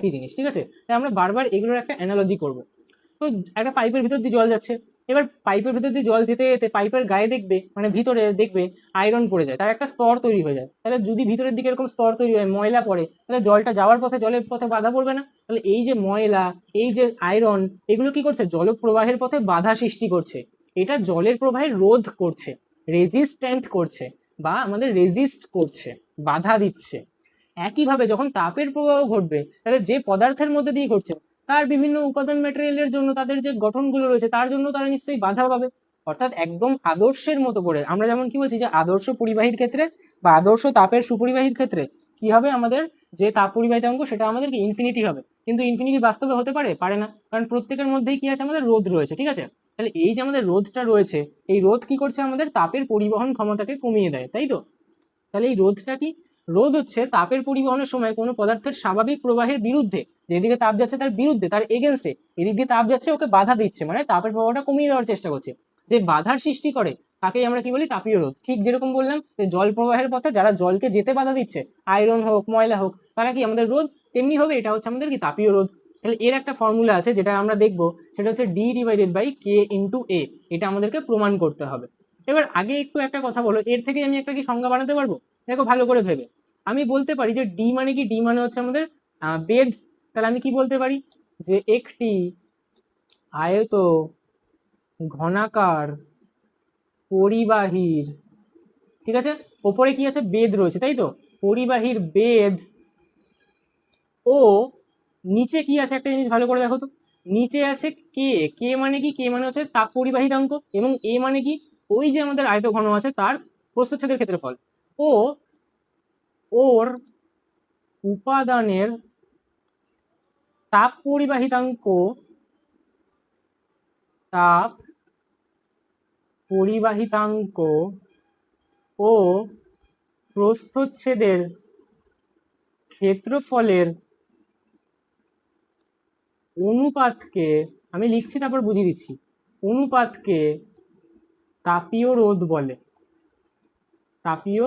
একই জিনিস, ঠিক আছে। তাই আমরা বারবার এগুলোর একটা অ্যানালজি করব। তো একটা পাইপের ভিতর দিয়ে জল যাচ্ছে, এবার পাইপের ভিতর দিয়ে জল যেতে যেতে পাইপের গায়ে দেখবে, মানে ভিতরে দেখবে আয়রন পড়ে যায়, তার একটা স্তর তৈরি হয়ে যায়। তাহলে যদি ভিতরের দিকে এরকম স্তর তৈরি হয়, ময়লা পড়ে, তাহলে জলটা যাওয়ার পথে, জলের পথে বাধা পড়বে না? তাহলে এই যে ময়লা, এই যে আয়রন, এগুলো কি করছে? জল প্রবাহের পথে বাধা সৃষ্টি করছে। এটা জলের প্রবাহের রোধ করছে, রেজিস্ট্যান্ট করছে, বা আমাদের রেজিস্ট করছে, বাধা দিচ্ছে। একইভাবে যখন তাপের প্রবাহ ঘটবে, তাহলে যে পদার্থের মধ্যে দিয়ে ঘটছে তার বিভিন্ন উপাদান ম্যাটেরিয়ালের জন্য, তাদের যে গঠনগুলো রয়েছে তার জন্য তারা নিশ্চয়ই বাধা পাবে। অর্থাৎ একদম আদর্শের মতো করে আমরা যেমন কি বলছি যে আদর্শ পরিবাহীর ক্ষেত্রে বা আদর্শ তাপের সুপরিবাহীর ক্ষেত্রে কি হবে, আমাদের যে তাপ পরিবাহিতাঙ্ক সেটা আমাদের কি ইনফিনিটি হবে। কিন্তু ইনফিনিটি বাস্তবে হতে পারে? পারে না, কারণ প্রত্যেকের মধ্যেই কি আছে, আমাদের রোধ রয়েছে, ঠিক আছে। তাহলে এই যে আমাদের রোধটা রয়েছে, এই রোধ কি করছে? আমাদের তাপের পরিবহন ক্ষমতাকে কমিয়ে দেয়, তাই তো। তাহলে এই রোধটা কি? রোধ হচ্ছে তাপের পরিবহনের সময় কোনো পদার্থের স্বাভাবিক প্রবাহের বিরুদ্ধে, যেদিকে তাপ যাচ্ছে তার বিরুদ্ধে, তার এগেনস্টে এদিক দিয়ে তাপ যাচ্ছে, ওকে বাধা দিচ্ছে, মানে তাপের প্রবাহটা কমিয়ে দেওয়ার চেষ্টা করছে। যে বাধার সৃষ্টি করে তাকেই আমরা কি বলি? তাপীয় রোধ। ঠিক যেরকম বললাম যে জল প্রবাহের পথে যারা জলকে যেতে বাধা দিচ্ছে, আয়রন হোক, ময়লা হোক, তারা কি আমাদের রোধ, তেমনি হবে এটা হচ্ছে আমাদের কি তাপীয় রোধ। তাহলে এর একটা ফর্মুলা আছে যেটা আমরা দেখবো, সেটা হচ্ছে D/K × A। এটা আমাদেরকে প্রমাণ করতে হবে। এবার আগে একটু একটা কথা বলো, এর থেকে আমি একটা কি সংজ্ঞা বানাতে পারবো? দেখো ভালো করে ভেবে, আমি বলতে পারি যে ডি মানে কি? ডি মানে হচ্ছে আমাদের বেধ। তাহলে আমি কি বলতে পারি? যে একটি আয়ত ঘনাকার পরিবাহীর, ঠিক আছে, ওপরে কি আছে? বেধ রয়েছে, তাই তো। পরিবাহীর বেধ ও নিচে কি আছে? একটা জিনিস ভালো করে দেখো তো, নিচে আছে কে। কে মানে কি? কে মানে হচ্ছে তাপ পরিবাহিতাঙ্ক, এবং এ মানে কি? ওই যে আমাদের আয়ত ঘন আছে তার প্রস্থচ্ছেদের ক্ষেত্রফল। ও ওর উপাদানের তাপ পরিবাহিতাঙ্ক, তাপ পরিবাহিতাঙ্ক ও প্রস্থচ্ছেদের ক্ষেত্রফলের অনুপাতকে, আমি লিখছি তারপর বুঝিয়ে দিচ্ছি, অনুপাতকে তাপীয় রোধ বলে। তাপীয়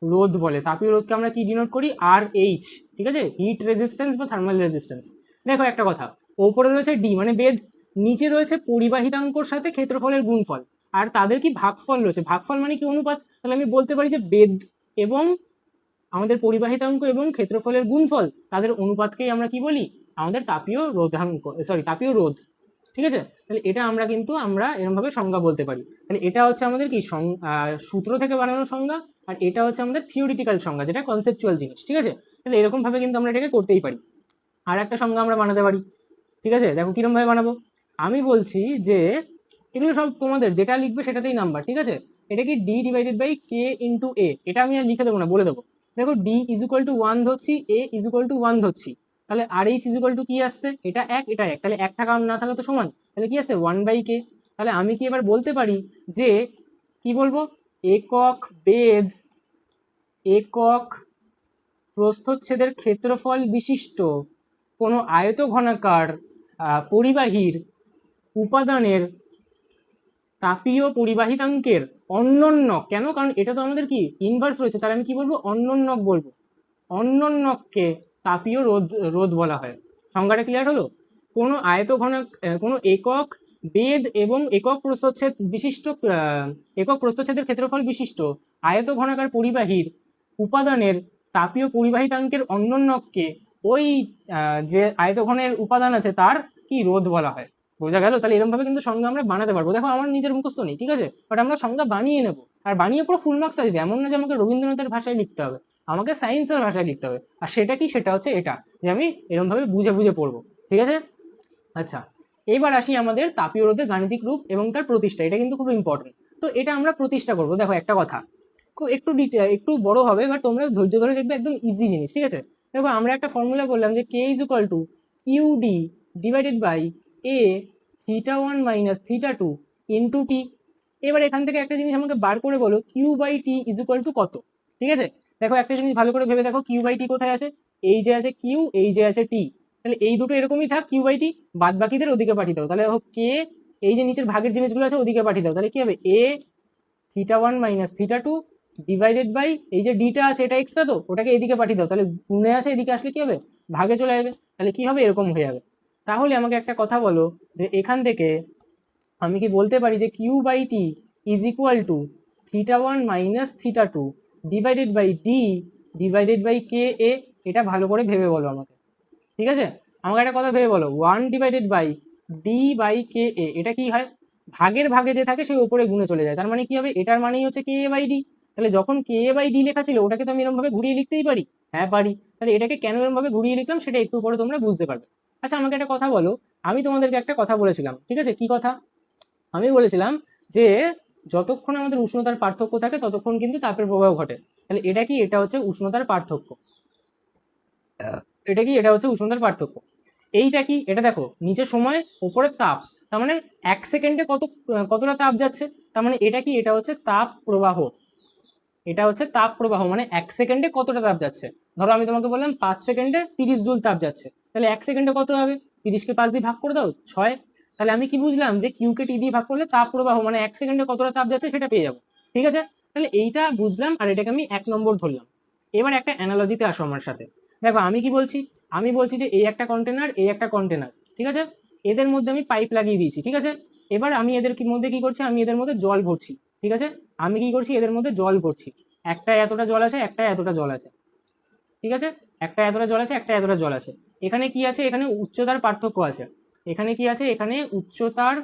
রোধ বলে। তাপীয় রোধকে আমরা কি ডিনোট করি? RH, ঠিক আছে, হিট রেজিস্ট্যান্স বা থার্মাল রেজিস্ট্যান্স। দেখো একটা কথা, ওপরে রয়েছে ডি মানে বেধ, নিচে রয়েছে পরিবাহিতাঙ্কর সাথে ক্ষেত্রফলের গুণফল, আর তাদের কি ভাগফল রয়েছে। ভাগফল মানে কি? অনুপাত। তাহলে আমি বলতে পারি যে বেধ এবং আমাদের পরিবাহিতাঙ্ক এবং ক্ষেত্রফলের গুণফল, তাদের অনুপাতকেই আমরা কি বলি? আমাদের তাপীয় রোধাঙ্ক, সরি তাপীয় রোধ, ঠিক আছে। তাহলে এটা আমরা কিন্তু আমরা এরকমভাবে সংজ্ঞা বলতে পারি। তাহলে এটা হচ্ছে আমাদের কি সূত্র থেকে বানানো সংজ্ঞা, আর এটা হচ্ছে আমাদের থিওরিটিক্যাল সংজ্ঞা, যেটা কনসেপচুয়াল জিনিস, ঠিক আছে। তাহলে এরকম ভাবে কিন্তু আমরা এটাকে করতেই পারি। আর একটা সংজ্ঞা আমরা বানাতে পারি, ঠিক আছে। দেখো কিরকম ভাবে বানাবো। আমি বলছি যে এগুলো সব তোমাদের যেটা লিখবে সেটাতেই নাম্বার, ঠিক আছে। এটা কি D/K × A, এটা আমি আর লিখে দেবো না, বলে দেবো। দেখো D = 1 ধরছি, A = 1 ধরছি, তাহলে RH = কি আসছে? এটা 1, এটা 1, তাহলে 1 থাকা না থাকা তো সমান, তাহলে কি আসছে? 1/K। তাহলে আমি কি এবার বলতে পারি যে কি বলবো? একক বেধ, একক প্রস্থচ্ছেদের ক্ষেত্রফল বিশিষ্ট কোনো আয়ত ঘনাকার পরিবাহীর উপাদানের তাপীয় পরিবাহিতাঙ্কের অন্যন্যক, কেন? কারণ এটা তো আমাদের কি ইনভার্স রয়েছে, তাহলে আমি কি বলবো? অন্যন্যক বলবো। অন্যন্যককে তাপীয় রোধ রোধ বলা হয়। সংজ্ঞাটা ক্লিয়ার হলো? কোনো আয়ত ঘনক, কোনো একক বেধ এবং একক প্রস্থচ্ছেদ বিশিষ্ট, একক প্রস্থচ্ছেদের ক্ষেত্রফল বিশিষ্ট আয়ত ঘনাকার পরিবাহীর উপাদানের তাপীয় পরিবাহিতাঙ্কের অন্যন্যককে ওই যে আয়তঘনের উপাদান আছে তার কি রোধ বলা হয়। বোঝা গেল? তাহলে এরকম ভাবে কিন্তু সংজ্ঞা আমরা বানাতে পারবো। দেখো আমার নিজের মুখস্থ নেই, ঠিক আছে, বাট আমরা সংজ্ঞা বানিয়ে নেবো, আর বানিয়ে পুরো ফুল মার্কস আসবে। এমন না যে আমাকে রবীন্দ্রনাথের ভাষায় লিখতে হবে, আমাকে সায়েন্সের ভাষায় লিখতে হবে। আর সেটা কি? সেটা হচ্ছে এটা, যে আমি এরকম ভাবে বুঝে বুঝে পড়বো, ঠিক আছে। আচ্ছা, এবার আসি আমাদের তাপীয় রোধের গাণিতিক রূপ এবং তার প্রতিষ্ঠা। এটা কিন্তু খুব ইম্পর্টেন্ট। তো এটা আমরা প্রতিষ্ঠা করবো। দেখো একটা কথা, একটু একটু বড় হবে, বাট তোমরা ধৈর্য ধরে দেখবে, একদম ইজি জিনিস, ঠিক আছে। দেখো আমরা একটা ফর্মুলা বললাম যে K = QD/A θ1 - θ2 × T। এবার এখান থেকে একটা জিনিস আমাকে বার করে বলো, Q/T = কত, ঠিক আছে। দেখো একটা জিনিস ভালো করে ভেবে দেখো, Q/T কোথায় আছে? এই যে আছে Q, এই যে আছে T, তাহলে এই দুটো এরকমই থাক Q/T, বাদ বাকিদের ওদিকে পাঠিয়ে দাও। তাহলে দেখো K, এই যে নিচের ভাগের জিনিসগুলো আছে ওদিকে পাঠিয়ে দাও, তাহলে কি হবে? A θ1 - θ2 ডিভাইডেড বাই এই যে ডিটা আছে এটা এক্সট্রা, তো ওটাকে এদিকে পাঠিয়ে দাও, তাহলে গুণে আসে এদিকে আসলে কি হবে, ভাগে চলে যাবে, তাহলে কি হবে এরকম হয়ে যাবে। তাহলে আমাকে একটা কথা বলো যে এখান থেকে আমি কি বলতে পারি যে Q by T is equal to θ1 minus θ2 divided by D divided by K A? এটা ভালো করে ভেবে বলো আমাকে, ঠিক আছে? আমাকে একটা কথা ভেবে বলো, 1 divided by D by K A, এটা কি হয়, ভাগের ভাগে যে থাকে সেই উপরে গুণে চলে যায়, তার মানে কি হবে, এটার মানেই হচ্ছে কে এ বাই ডি। তাহলে যখন কে এ বাই ডি লেখা ছিল ওটাকে তো আমি এরকম ভাবে ঘুরিয়ে লিখতেই পারি, হ্যাঁ পারি। তাহলে এটাকে কেন এরকম ভাবে ঘুরিয়ে লিখলাম সেটা একটু পরে তোমরা বুঝতে পারবে। আচ্ছা আমাকে একটা কথা বলো, আমি তোমাদেরকে একটা কথা বলেছিলাম, ঠিক আছে, কি কথা? আমি বলেছিলাম যে যতক্ষণ আমাদের উষ্ণতার পার্থক্য থাকে ততক্ষণ কিন্তু তাপের প্রবাহ ঘটে। তাহলে এটা কি, এটা হচ্ছে উষ্ণতার পার্থক্য, এটা কি, এটা হচ্ছে উষ্ণতার পার্থক্য। এইটা কি, এটা দেখো নিচে সময় ওপরে তাপ, তার মানে 1 সেকেন্ডে কতটা তাপ যাচ্ছে, তার মানে এটা কি, এটা হচ্ছে তাপ প্রবাহ, এটা হচ্ছে তাপ প্রবাহ, মানে 1 সেকেন্ডে কতটা তাপ যাচ্ছে। ধরো আমি তোমাকে বললাম 5 সেকেন্ডে 30 জুল তাপ যাচ্ছে, তাহলে 1 সেকেন্ডে কত হবে, 30কে 5 দিয়ে ভাগ করে দাও 6। তাহলে আমি কি বুঝলাম, যে কিউকে টি দিয়ে ভাগ করলে তাপ প্রবাহ মানে 1 সেকেন্ডে কতটা তাপ যাচ্ছে সেটা পেয়ে যাবো, ঠিক আছে? তাহলে এইটা বুঝলাম, আর এটাকে আমি 1 নম্বর ধরলাম। এবার একটা অ্যানালজিতে আসো আমার সাথে, দেখো আমি কি বলছি, আমি বলছি যে এই একটা কন্টেনার, এই একটা কন্টেনার, ঠিক আছে, এদের মধ্যে আমি পাইপ লাগিয়ে দিয়েছি, ঠিক আছে। এবার আমি এদের মধ্যে কি করছি, আমি এদের মধ্যে জল ভরছি, ঠিক আছে, আমি কি করছি, এদের মধ্যে জল ভরছি, একটা এতটা জল আছে, একটা এতটা জল আছে, ঠিক আছে, একটা এতটা জল আছে, একটা এতটা জল আছে। এখানে কি আছে, এখানে উচ্চতার পার্থক্য আছে, এখানে কি আছে, এখানে উচ্চতার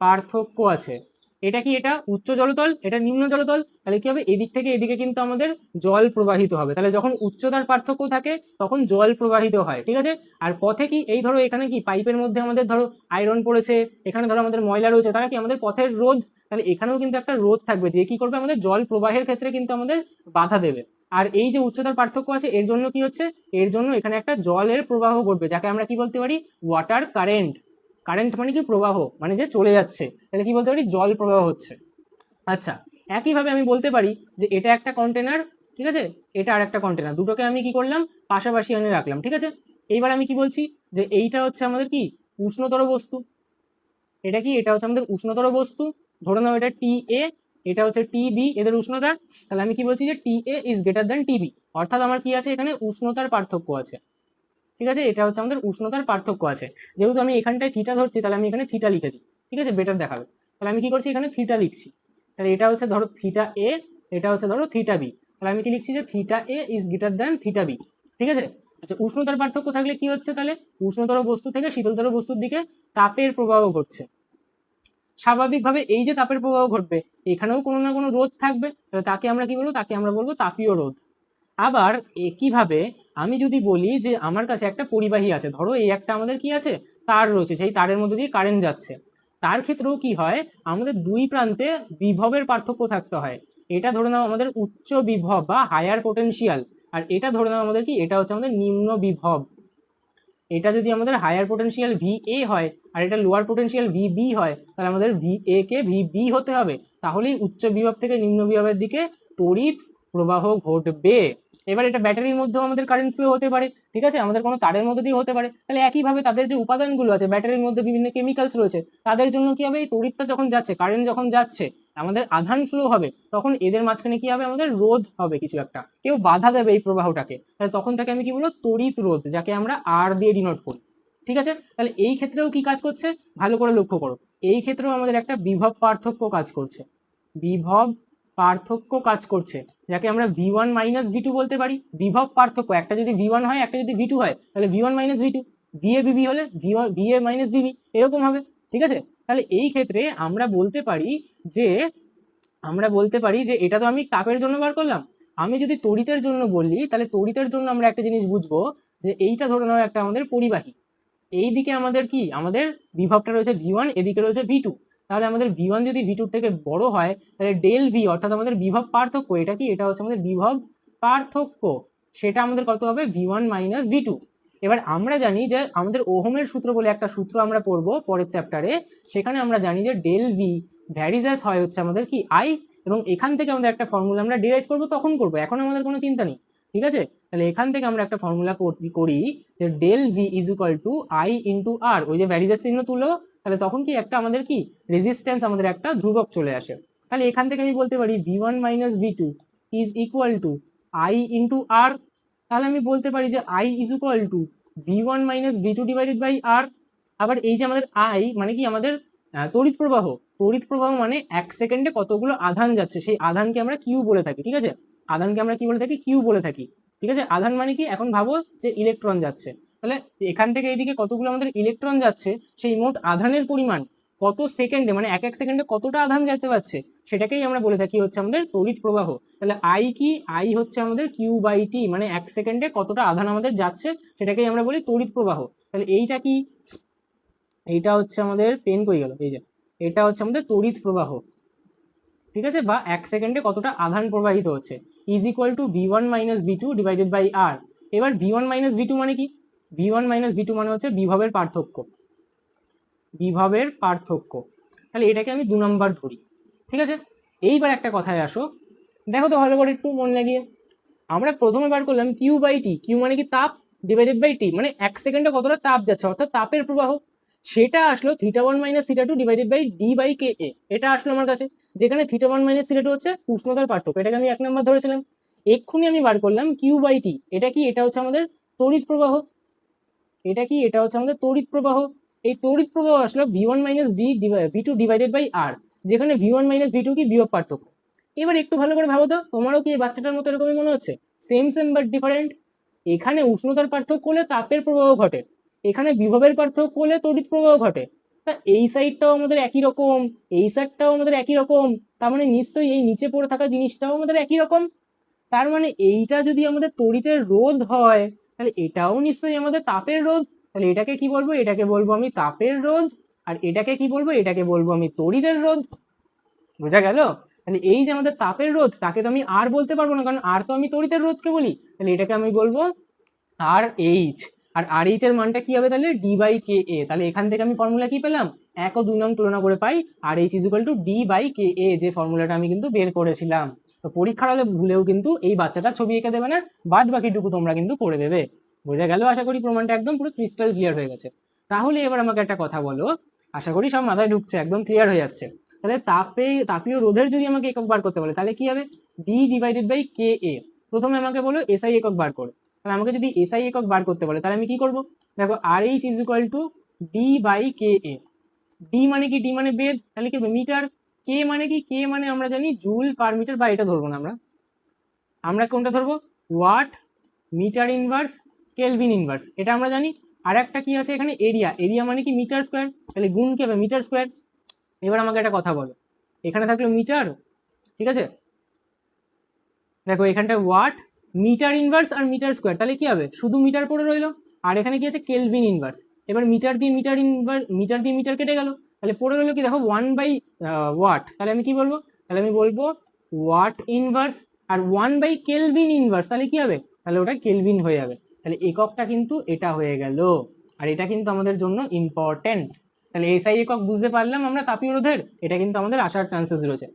পার্থক্য আছে। এটা কি, এটা উচ্চ জলতল, এটা নিম্ন জলতল, তাহলে কি হবে, এদিক থেকে এদিকে কিন্তু আমাদের জল প্রবাহিত হবে, তাহলে যখন উচ্চতার পার্থক্য থাকে তখন জল প্রবাহিত হয়, ঠিক আছে। আর পথে কি, এই ধরো এখানে কি পাইপের মধ্যে আমাদের ধরো আয়রন পড়েছে, এখানে ধরো আমাদের ময়লা রয়েছে, তারা কি আমাদের পথের রোধ, তাহলে এখানেও কিন্তু একটা রোধ থাকবে যে কি করবে, আমাদের জল প্রবাহের ক্ষেত্রে কিন্তু আমাদের বাধা দেবে। আর এই যে উচ্চতার পার্থক্য আছে এর জন্য কি হচ্ছে, এর জন্য এখানে একটা জলের প্রবাহ ঘটবে, যাকে আমরা কি বলতে পারি, ওয়াটার কারেন্ট। কারেন্ট মানে কি, প্রবাহ, মানে যে চলে যাচ্ছে, তাহলে কি বলতে পারি, জল প্রবাহ হচ্ছে। আচ্ছা, একইভাবে আমি বলতে পারি যে এটা একটা কন্টেনার, ঠিক আছে, এটা আর একটা কন্টেনার, দুটোকে আমি কি করলাম, পাশাপাশি এনে রাখলাম, ঠিক আছে। এইবার আমি কি বলছি, যে এইটা হচ্ছে আমাদের কি, উষ্ণতর বস্তু, এটা কি, এটা হচ্ছে আমাদের উষ্ণতর বস্তু, ধরে নাও এটা টি এ, এটা হচ্ছে টি বি, এদের উষ্ণতা। তাহলে আমি কি বলছি, যে T A is greater than T B, অর্থাৎ আমার কি আছে, এখানে উষ্ণতার পার্থক্য আছে, ঠিক আছে, এটা হচ্ছে আমাদের উষ্ণতার পার্থক্য আছে। যেহেতু আমি এখানটায় থিটা ধরছি, তাহলে আমি এখানে থিটা লিখে দিই, ঠিক আছে, বেটার দেখাবে। তাহলে আমি কি করছি, এখানে থিটা লিখছি, তাহলে এটা হচ্ছে ধরো থিটা এ, এটা হচ্ছে ধরো থিটা বি, তাহলে আমি কি লিখছি, যে theta A is greater than theta B, ঠিক আছে। আচ্ছা, উষ্ণতার পার্থক্য থাকলে কি হচ্ছে, তাহলে উষ্ণতর বস্তু থেকে শীতলতর বস্তুর দিকে তাপের প্রবাহ ঘটছে। স্বাভাবিকভাবে এই যে তাপের প্রবাহ ঘটবে, এখানেও কোনো না কোনো রোধ থাকবে, তাহলে তাকে আমরা কি বলবো, তাকে আমরা বলবো তাপীয় রোধ। আবার একইভাবে আমি যদি বলি যে আমার কাছে একটা পরিবাহী আছে, ধরো এই একটা আমাদের কি আছে, তার রয়েছে, সেই তারের মধ্যে দিয়ে কারেন্ট যাচ্ছে, তার ক্ষেত্রেও কি হয়, আমাদের দুই প্রান্তে বিভবের পার্থক্য থাকতে হয়। এটা ধরে নাও আমাদের উচ্চ বিভব বা হায়ার পোটেনশিয়াল, আর এটা ধরে নাও আমাদের কি, এটা হচ্ছে আমাদের নিম্ন বিভব। এটা যদি আমাদের হায়ার পোটেনশিয়াল ভি এ হয় আর এটা লোয়ার পোটেনশিয়াল ভি বি হয়, তাহলে আমাদের ভি এ কে ভি বি হতে হবে, তাহলেই উচ্চ বিভব থেকে নিম্ন বিভবের দিকে তড়িৎ প্রবাহ ঘটবে। এবার এটা ব্যাটারির মধ্যেও আমাদের কারেন্ট ফ্লো হতে পারে, ঠিক আছে, আমাদের কোনো তারের মধ্যে দিয়ে হতে পারে। তাহলে একইভাবে তাদের যে উপাদানগুলো আছে, ব্যাটারির মধ্যে বিভিন্ন কেমিক্যালস রয়েছে, তাদের জন্য কি হবে, এই তড়িৎটা যখন যাচ্ছে, কারেন্ট যখন যাচ্ছে, আমাদের আধান ফ্লো হবে, তখন এদের মাঝখানে কি হবে, আমাদের রোধ হবে, কিছু একটা কেউ বাধা দেবে এই প্রবাহটাকে, তাহলে তখন তাকে আমি কি বলবো, তড়িৎ রোধ, যাকে আমরা আর দিয়ে ডিনোট করি, ঠিক আছে। তাহলে এই ক্ষেত্রেও কি কাজ করছে, ভালো করে লক্ষ্য করো, এই ক্ষেত্রেও আমাদের একটা বিভব পার্থক্য কাজ করছে, বিভব পার্থক্য কাজ করছে, যাকে আমরা V1 মাইনাস V2 বলতে পারি। বিভব পার্থক্য, একটা যদি V1 হয় একটা যদি V2 হয়, তাহলে V1 minus V2, VA VB হলে VA মাইনাস VB, এরকম হবে, ঠিক আছে। তাহলে এই ক্ষেত্রে আমরা বলতে পারি যে, এটা তো আমি তাপের জন্য বার করলাম, আমি যদি তড়িতের জন্য বলি, তাহলে তড়িতের জন্য আমরা একটা জিনিস বুঝবো, যে এইটা ধরে নাও একটা আমাদের পরিবাহী, এই দিকে আমাদের কি, আমাদের বিভবটা রয়েছে V1, এদিকে রয়েছে V2, তাহলে আমাদের V1 যদি V2 থেকে বড় হয়, তাহলে ডেল ভি অর্থাৎ আমাদের বিভব পার্থক্য, এটা কি, এটা হচ্ছে আমাদের বিভব পার্থক্য, সেটা আমাদের কত হবে, V1 মাইনাস V2। এবার আমরা জানি যে আমাদের ওহমের সূত্র বলে একটা সূত্র আমরা পড়বো পরের চ্যাপ্টারে, সেখানে আমরা জানি যে ডেল ভি ভ্যারিজ অ্যাজ হয় হচ্ছে আমাদের কি আই, এবং এখান থেকে আমাদের একটা ফর্মুলা আমরা ডিরাইভ করবো, তখন করবো, এখন আমাদের কোনো চিন্তা নেই, ঠিক আছে। তাহলে এখান থেকে আমরা একটা ফর্মুলা করি যে del V is equal to I into R, ওই যে ভ্যারিজের চিহ্ন তুলো, তাহলে তখন কি একটা আমাদের কি রেজিস্ট্যান্স, আমাদের একটা ধ্রুবক চলে আসে। তাহলে এখান থেকে আমি বলতে পারি V1 minus V2 is equal to I into R, তাহলে আমি বলতে পারি যে I is equal to V1 minus V2 divided by R. আবার এই যে আমাদের আই মানে কি আমাদের তড়িৎ প্রবাহ, তড়িৎ প্রবাহ মানে 1 সেকেন্ডে কতগুলো আধান যাচ্ছে সেই আধানকে আমরা কিউ বলে থাকি, ঠিক আছে, আধানকে আমরা কি বলে থাকি, কিউ বলে থাকি, ঠিক আছে। আধান মানে কি, এখন ভাবো যে ইলেকট্রন যাচ্ছে, তাহলে এখান থেকে এইদিকে কতগুলো আমাদের ইলেকট্রন যাচ্ছে, সেই মোট আধানের পরিমাণ কত সেকেন্ডে মানে এক এক সেকেন্ডে কতটা আধান যেতে পারছে সেটাকেই আমরা বলে থাকি হচ্ছে আমাদের তড়িৎ প্রবাহ। তাহলে আই কি, আই হচ্ছে আমাদের কিউ বাই টি, মানে এক সেকেন্ডে কতটা আধান আমাদের যাচ্ছে সেটাকেই আমরা বলি তড়িৎ প্রবাহ। তাহলে এইটা কি, এইটা হচ্ছে আমাদের পেন কই গেল, এই যে এটা হচ্ছে আমাদের তড়িৎ প্রবাহ, ঠিক আছে, বা এক সেকেন্ডে কতটা আধান প্রবাহিত হচ্ছে, is equal to V1 minus V2 divided by R. এবার V1 মাইনাস V2 মানে কি, V1 মাইনাস V2 মানে হচ্ছে বিভবের পার্থক্য, বিভবের পার্থক্য। তাহলে এটাকে আমি 2 নম্বর ধরি, ঠিক আছে। এইবার একটা কথায় আসো, দেখো তো ভালো করে একটু মন লাগিয়ে, আমরা প্রথমে বার করলাম কিউ বাই টি, কিউ মানে কি তাপ, ডিভাইডেড বাই টি মানে এক সেকেন্ডে কতটা তাপ যাচ্ছে অর্থাৎ তাপের প্রবাহ, সেটা আসলো θ1 minus θ2 divided by D by K A, এটা আসলো আমার কাছে, যেখানে θ1 মাইনাস θ2 হচ্ছে উষ্ণতার পার্থক্য, এটাকে আমি 1 নম্বর ধরেছিলাম। এক্ষুনি আমি বার করলাম কিউ বাই টি, এটা কি, এটা হচ্ছে আমাদের তড়িৎ প্রবাহ, এটা কি, এটা হচ্ছে আমাদের তড়িৎ প্রবাহ। এই তড়িৎ প্রবাহ আসলো V1 minus V2 divided by আর, যেখানে V1 মাইনাস V2 কি বিভব পার্থক্য। এবার একটু ভালো করে ভাবো তো, তোমারও কি এই বাচ্চাটার মতো এরকমই মনে হচ্ছে, সেম সেম বাট ডিফারেন্ট। এখানে উষ্ণতার পার্থক্য হলে তাপের প্রবাহ ঘটে, এখানে বিভবের পার্থক্য হলে তড়িৎ প্রবাহ ঘটে। তা এই সাইডটাও আমাদের একই রকম, এই সাইডটাও আমাদের একই রকম, তার মানে নিশ্চয়ই এই নিচে পড়ে থাকা জিনিসটাও আমাদের একই রকম। তার মানে এইটা যদি আমাদের তড়িতের রোধ হয় তাহলে এটাও নিশ্চয়ই আমাদের তাপের রোধ, তাহলে এটাকে কি বলবো, এটাকে বলবো আমি তাপের রোধ, আর এটাকে কি বলবো, এটাকে বলবো আমি তড়িতের রোধ। বোঝা গেল? তাহলে এই যে আমাদের তাপের রোধ, তাকে তো আমি আর বলতে পারবো না, কারণ আর তো আমি তড়িতের রোধকে বলি, তাহলে এটাকে আমি বলবো আর এইচ। আর আর এইচ এর মানটা কি হবে তাহলে, ডি বাই কে এ। তাহলে এখান থেকে আমি ফর্মুলা কি পেলাম, 1 ও 2 নং তুলনা করে পাই R H is equal to D by K A, যে ফর্মুলাটা আমি কিন্তু বের করেছিলাম। তো পরীক্ষার হলে ভুলেও কিন্তু এই বাচ্চাটা ছবি এঁকে দেবে না, বাদ বাকিটুকু তোমরা কিন্তু করে দেবে। বোঝা গেল? আশা করি প্রমাণটা একদম পুরো ক্রিস্টাল ক্লিয়ার হয়ে গেছে। তাহলে এবার আমাকে একটা কথা বলো, আশা করি সব মাথায় ঢুকছে, একদম ক্লিয়ার হয়ে যাচ্ছে। তাহলে তাপীয় রোধের যদি আমাকে একক বার করতে বলে তাহলে কি হবে, ডি ডিভাইডেড বাই কে এ। প্রথমে আমাকে বলো এসআই একক বার করে, তাহলে আমাকে যদি এসআই একক বার করতে বলে তাহলে আমি কি করব, দেখো R H is equal to D by K A. D মানে কি, ডি মানে বেদ, তাহলে কি মিটার, কে মানে কি, কে মানে আমরা জানি জুল পার মিটার, বা এটা ধরবো না আমরা, আমরা কোনটা ধরবো, watt metre inverse kelvin inverse, এটা আমরা জানি। আর একটা কি আছে এখানে, এরিয়া, এরিয়া মানে কি মিটার স্কোয়ার, তাহলে গুণ কি হবে মিটার স্কোয়ার। এবার আমাকে একটা কথা বলো, এখানে থাকলো মিটার, ঠিক আছে, দেখো এখানটা ওয়াট মিটার ইনভার্স আর মিটার স্কোয়ার, তাহলে কি হবে শুধু মিটার পড়ে রইলো, আর এখানে কি আছে কেলভিন ইনভার্স। এবার মিটার দিয়ে মিটার ইনভার্স, মিটার দিয়ে মিটার কেটে গেল, তাহলে পড়ে রইলো কি দেখো 1 বাই ওয়াট, তাহলে আমি কি বলবো, তাহলে আমি বলবো ওয়াট ইনভার্স, আর 1 বাই কেলভিন ইনভার্স, তাহলে কি হবে, তাহলে ওটা কেলভিন হয়ে যাবে। তাহলে এককটা কিন্তু এটা হয়ে গেল, আর এটা কিন্তু আমাদের জন্য ইম্পর্টেন্ট। তাহলে এসআই একক বুঝতে পারলাম আমরা তাপীয় রোধের, এটা কিন্তু আমাদের আসার চান্সেস রয়েছে।